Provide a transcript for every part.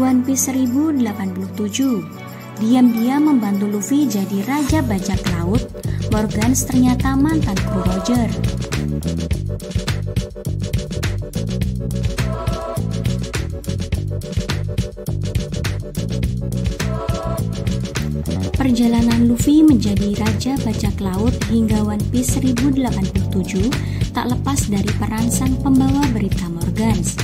One Piece 1087. Diam-diam membantu Luffy jadi raja bajak laut, Morgans ternyata mantan kru Roger. Perjalanan Luffy menjadi raja bajak laut hingga One Piece 1087 tak lepas dari peran sang pembawa berita Morgans.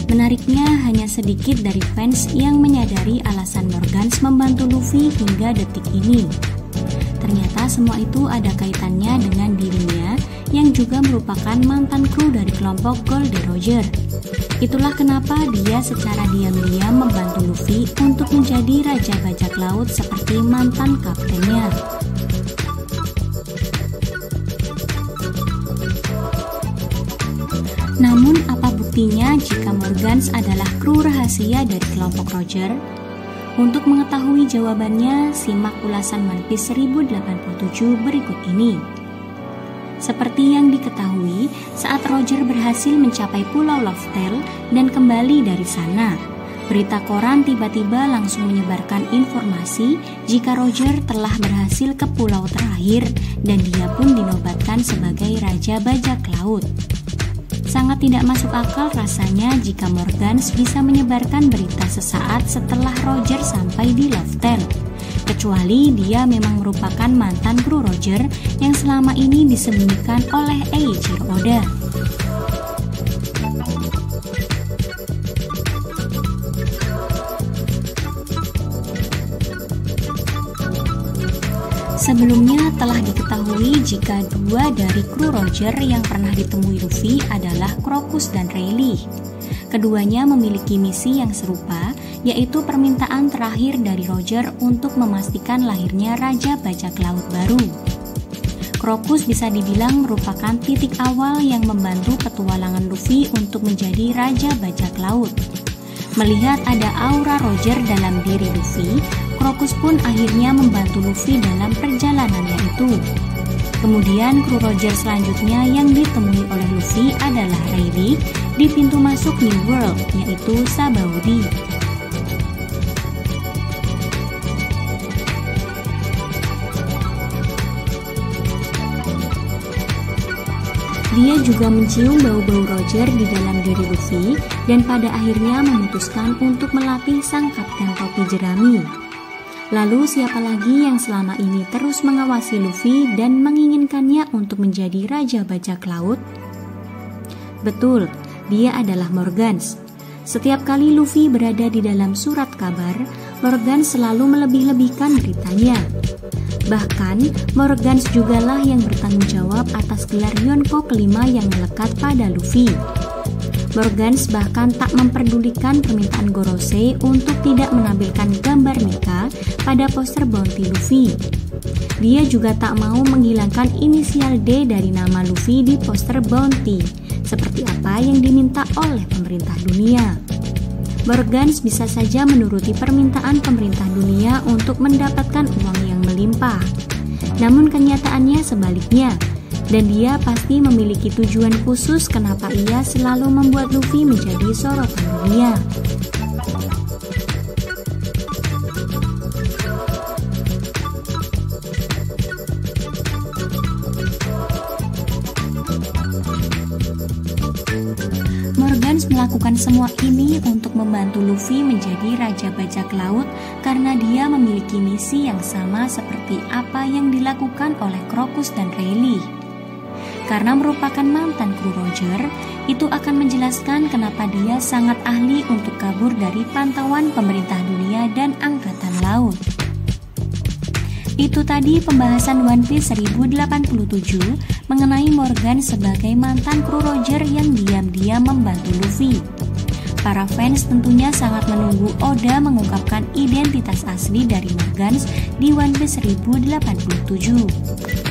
Menariknya, hanya sedikit dari fans yang menyadari alasan Morgans membantu Luffy hingga detik ini. Ternyata semua itu ada kaitannya dengan dirinya yang juga merupakan mantan kru dari kelompok Gold Roger. Itulah kenapa dia secara diam-diam membantu Luffy untuk menjadi raja bajak laut seperti mantan kaptennya. Namun apa buktinya jika Morgans adalah kru rahasia dari kelompok Roger? Untuk mengetahui jawabannya, simak ulasan One Piece 1087 berikut ini. Seperti yang diketahui, saat Roger berhasil mencapai Pulau Loftel dan kembali dari sana, berita koran tiba-tiba langsung menyebarkan informasi jika Roger telah berhasil ke pulau terakhir dan dia pun dinobatkan sebagai Raja Bajak Laut. Sangat tidak masuk akal rasanya jika Morgans bisa menyebarkan berita sesaat setelah Roger sampai di Loftel. Kecuali dia memang merupakan mantan kru Roger yang selama ini disembunyikan oleh Eiichiro Oda. Sebelumnya telah diketahui jika dua dari kru Roger yang pernah ditemui Luffy adalah Crocus dan Rayleigh. Keduanya memiliki misi yang serupa, yaitu permintaan terakhir dari Roger untuk memastikan lahirnya Raja Bajak Laut baru. Crocus bisa dibilang merupakan titik awal yang membantu petualangan Luffy untuk menjadi Raja Bajak Laut. Melihat ada aura Roger dalam diri Luffy, Crocus pun akhirnya membantu Luffy dalam perjalanannya itu. Kemudian kru Roger selanjutnya yang ditemui oleh Luffy adalah Rayleigh di pintu masuk New World, yaitu Sabaody. Dia juga mencium bau-bau Roger di dalam diri Luffy dan pada akhirnya memutuskan untuk melatih sang kapten topi jerami. Lalu siapa lagi yang selama ini terus mengawasi Luffy dan menginginkannya untuk menjadi Raja Bajak Laut? Betul, dia adalah Morgans. Setiap kali Luffy berada di dalam surat kabar, Morgans selalu melebih-lebihkan beritanya. Bahkan, Morgans jugalah yang bertanggung jawab atas gelar Yonko kelima yang melekat pada Luffy. Morgans bahkan tak memperdulikan permintaan Gorosei untuk tidak menampilkan gambar Mika pada poster bounty Luffy. Dia juga tak mau menghilangkan inisial D dari nama Luffy di poster bounty, seperti apa yang diminta oleh pemerintah dunia. Morgans bisa saja menuruti permintaan pemerintah dunia untuk mendapatkan uang yang melimpah. Namun kenyataannya sebaliknya, dan dia pasti memiliki tujuan khusus kenapa ia selalu membuat Luffy menjadi sorotan dunia. Morgans melakukan semua ini untuk membantu Luffy menjadi Raja Bajak Laut karena dia memiliki misi yang sama seperti apa yang dilakukan oleh Crocus dan Rayleigh. Karena merupakan mantan kru Roger, itu akan menjelaskan kenapa dia sangat ahli untuk kabur dari pantauan pemerintah dunia dan angkatan laut. Itu tadi pembahasan One Piece 1087 mengenai Morgans sebagai mantan kru Roger yang diam-diam membantu Luffy. Para fans tentunya sangat menunggu Oda mengungkapkan identitas asli dari Morgans di One Piece 1087.